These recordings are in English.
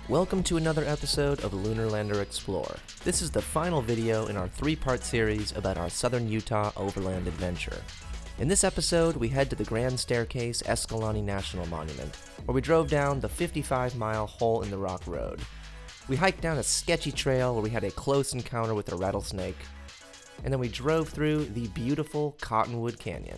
Welcome to another episode of Lunar Lander Explore. This is the final video in our three-part series about our southern Utah Overland adventure. In this episode, we head to the Grand Staircase Escalante National Monument, where we drove down the 55-mile Hole in the Rock Road. We hiked down a sketchy trail where we had a close encounter with a rattlesnake, and then we drove through the beautiful Cottonwood Canyon.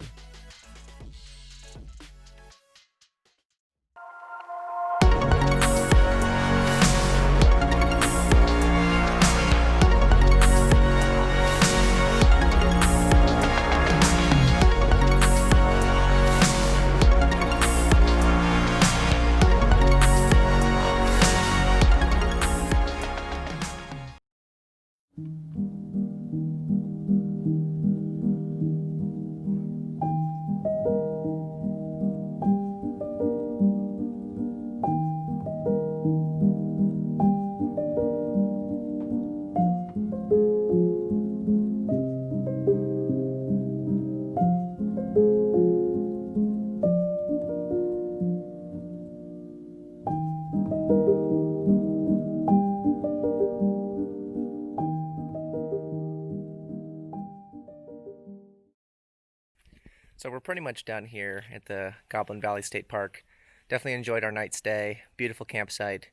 So we're pretty much done here at the Goblin Valley State Park. Definitely enjoyed our night stay. Beautiful campsite.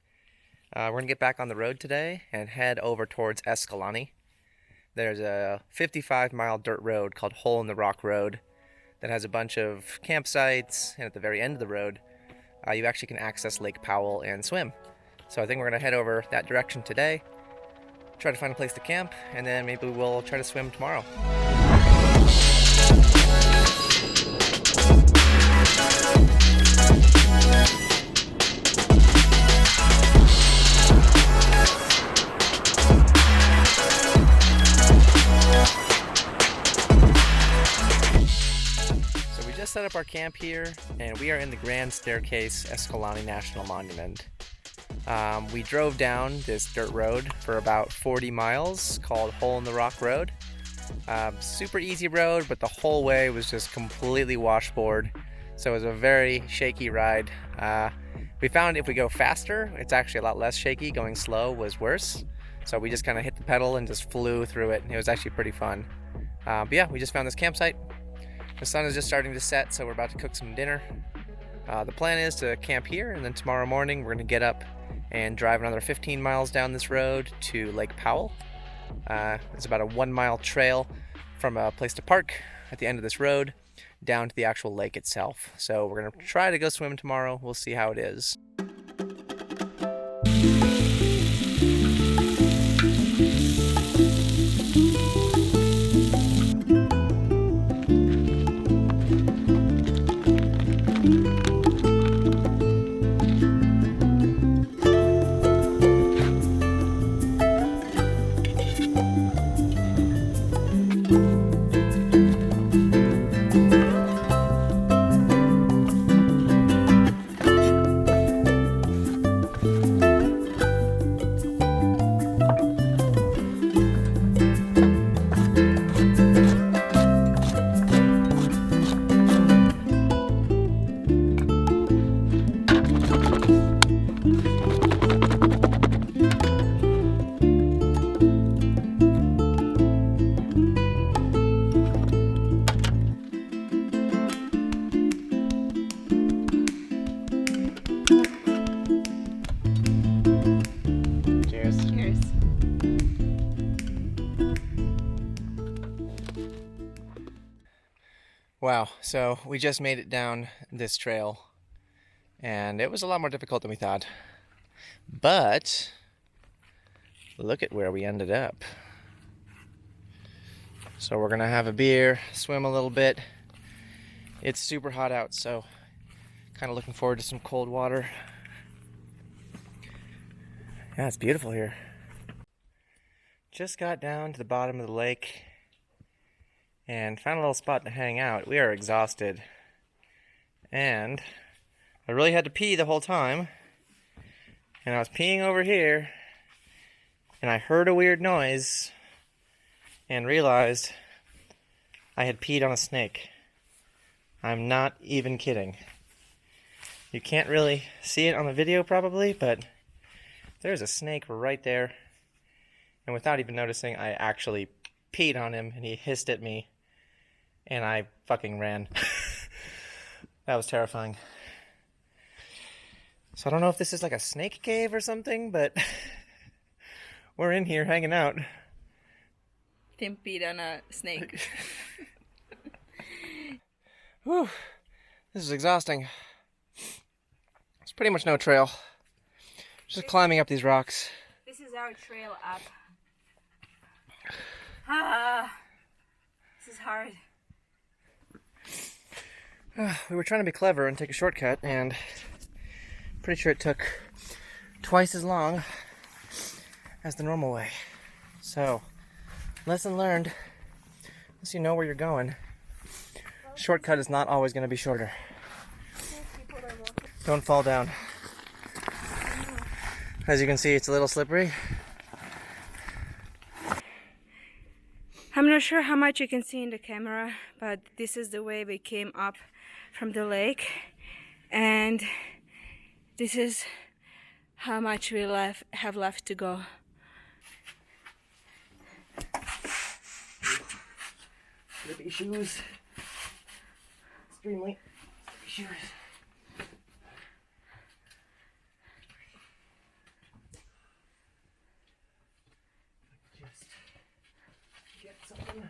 We're going to get back on the road today and head over towards Escalante. There's a 55-mile dirt road called Hole in the Rock Road that has a bunch of campsites, and at the very end of the road, you actually can access Lake Powell and swim. So I think we're going to head over that direction today, try to find a place to camp, and then maybe we'll try to swim tomorrow. Set up our camp here, and we are in the Grand Staircase Escalante National Monument. We drove down this dirt road for about 40 miles called Hole in the Rock Road. Super easy road, but the whole way was just completely washboard, so it was a very shaky ride. We found if we go faster, it's actually a lot less shaky. Going slow was worse, so we just kind of hit the pedal and just flew through it. It was actually pretty fun. But yeah, we just found this campsite. The sun is just starting to set, so we're about to cook some dinner. The plan is to camp here, and then tomorrow morning we're going to get up and drive another 15 miles down this road to Lake Powell. It's about a 1-mile trail from a place to park at the end of this road down to the actual lake itself. So we're going to try to go swim tomorrow. We'll see how it is. Wow, so we just made it down this trail, and it was a lot more difficult than we thought. But look at where we ended up. So we're gonna have a beer, swim a little bit. It's super hot out, so kind of looking forward to some cold water. Yeah, it's beautiful here. Just got down to the bottom of the lake and found a little spot to hang out. We are exhausted, and I really had to pee the whole time, and I was peeing over here, and I heard a weird noise and realized I had peed on a snake. I'm not even kidding. You can't really see it on the video probably, but There's a snake right there. And without even noticing, I actually peed on him and he hissed at me. And I fucking ran. That was terrifying. So I don't know if this is like a snake cave or something, but we're in here hanging out. Tim peed on a snake. Whew. This is exhausting. There's pretty much no trail. Just climbing up these rocks. This is our trail up. Ah, this is hard. We were trying to be clever and take a shortcut, and pretty sure it took twice as long as the normal way. So, lesson learned, once you know where you're going, shortcut is not always going to be shorter. Don't fall down. As you can see, it's a little slippery. I'm not sure how much you can see in the camera, but this is the way we came up from the lake, and this is how much we have left to go. Slippy shoes. Extremely slippy shoes. Just get something.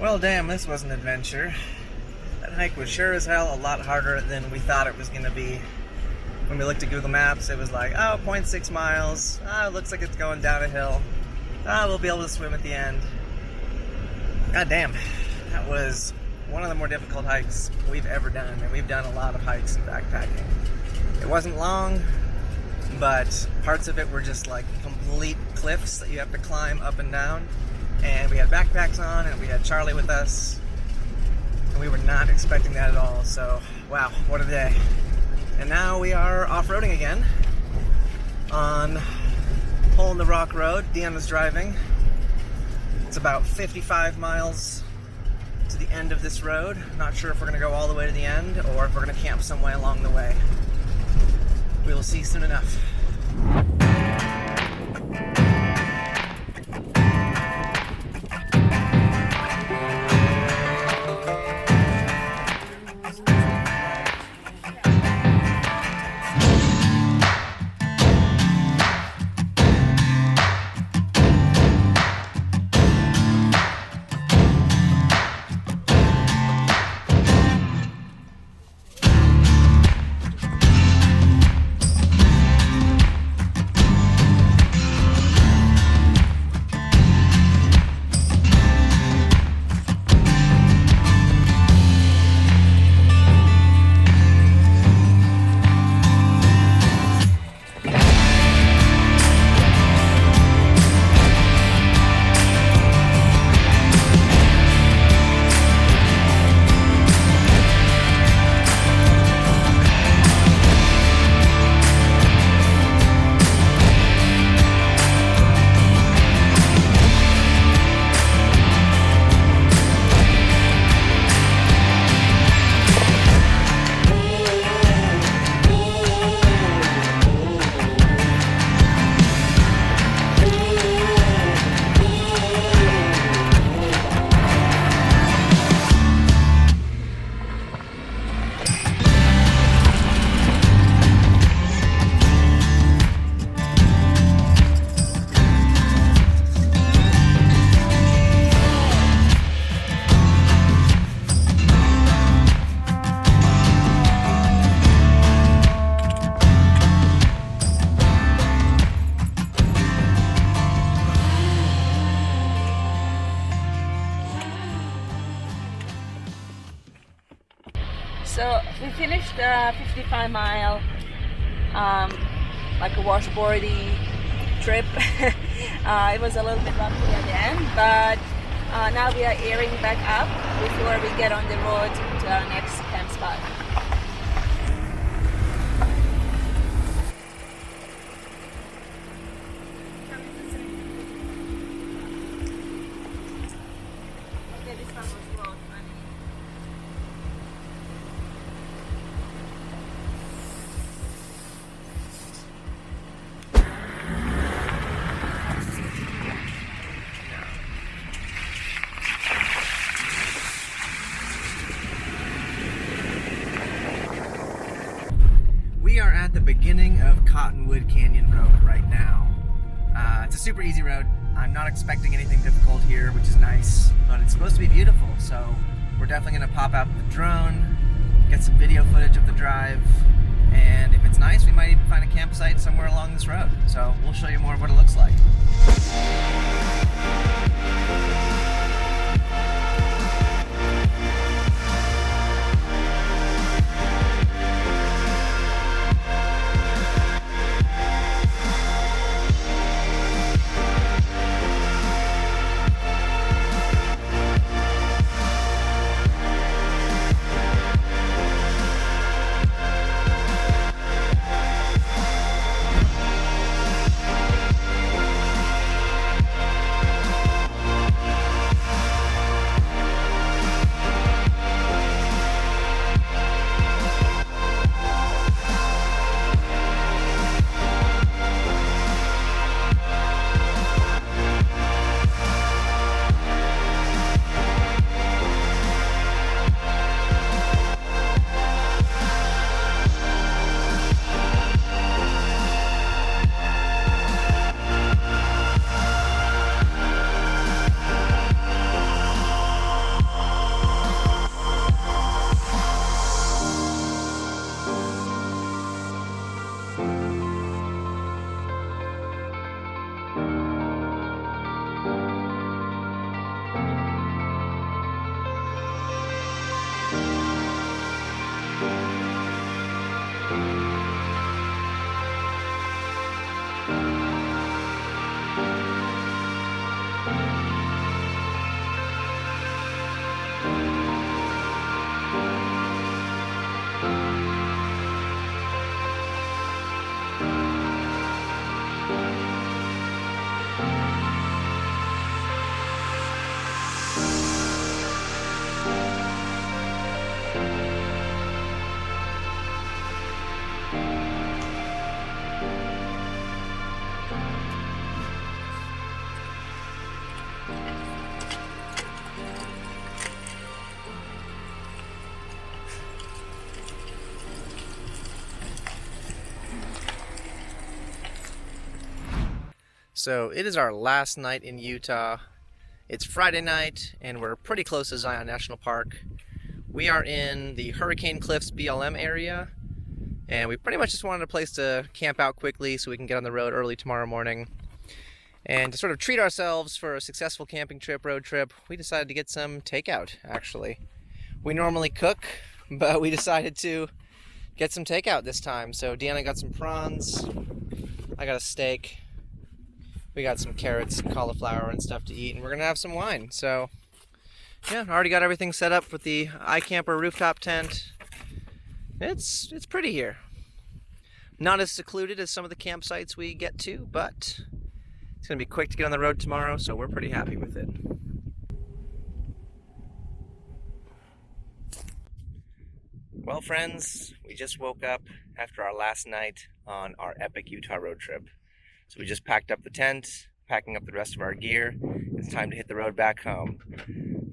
Well, damn, this was an adventure. That hike was sure as hell a lot harder than we thought it was going to be. When we looked at Google Maps, it was like, oh, 0.6 miles. Oh, it looks like it's going down a hill. Oh, we'll be able to swim at the end. God damn, that was one of the more difficult hikes we've ever done, and we've done a lot of hikes and backpacking. It wasn't long, but parts of it were just like complete cliffs that you have to climb up and down. And we had backpacks on, and we had Charlie with us, and we were not expecting that at all. So, wow, what a day. And now we are off-roading again on Hole in the Rock Road. Deanna's driving. It's about 55 miles to the end of this road. Not sure if we're going to go all the way to the end or if we're going to camp some way along the way. We will see soon enough. So we finished the 55-mile like a washboardy trip. It was a little bit rocky at the end, but now we are airing back up before we get on the road to our next camp spot. Okay, this one was lost. We are at the beginning of Cottonwood Canyon Road right now. It's a super easy road. I'm not expecting anything difficult here, which is nice, but it's supposed to be beautiful, so we're definitely going to pop out the drone, get some video footage of the drive, and if it's nice, we might even find a campsite somewhere along this road. So we'll show you more of what it looks like. So it is our last night in Utah. It's Friday night and we're pretty close to Zion National Park. We are in the Hurricane Cliffs BLM area and we pretty much just wanted a place to camp out quickly so we can get on the road early tomorrow morning. And to sort of treat ourselves for a successful camping trip, road trip, we decided to get some takeout actually. We normally cook, but we decided to get some takeout this time. So Deanna got some prawns, I got a steak. We got some carrots and cauliflower and stuff to eat, and we're gonna have some wine. So, yeah, already got everything set up with the iCamper rooftop tent. It's pretty here. Not as secluded as some of the campsites we get to, but it's gonna be quick to get on the road tomorrow, so we're pretty happy with it. Well, friends, we just woke up after our last night on our epic Utah road trip. So we just packed up the tent, packing up the rest of our gear. It's time to hit the road back home.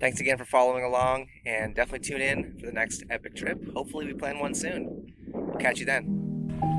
Thanks again for following along, and definitely tune in for the next epic trip. Hopefully we plan one soon. We'll catch you then.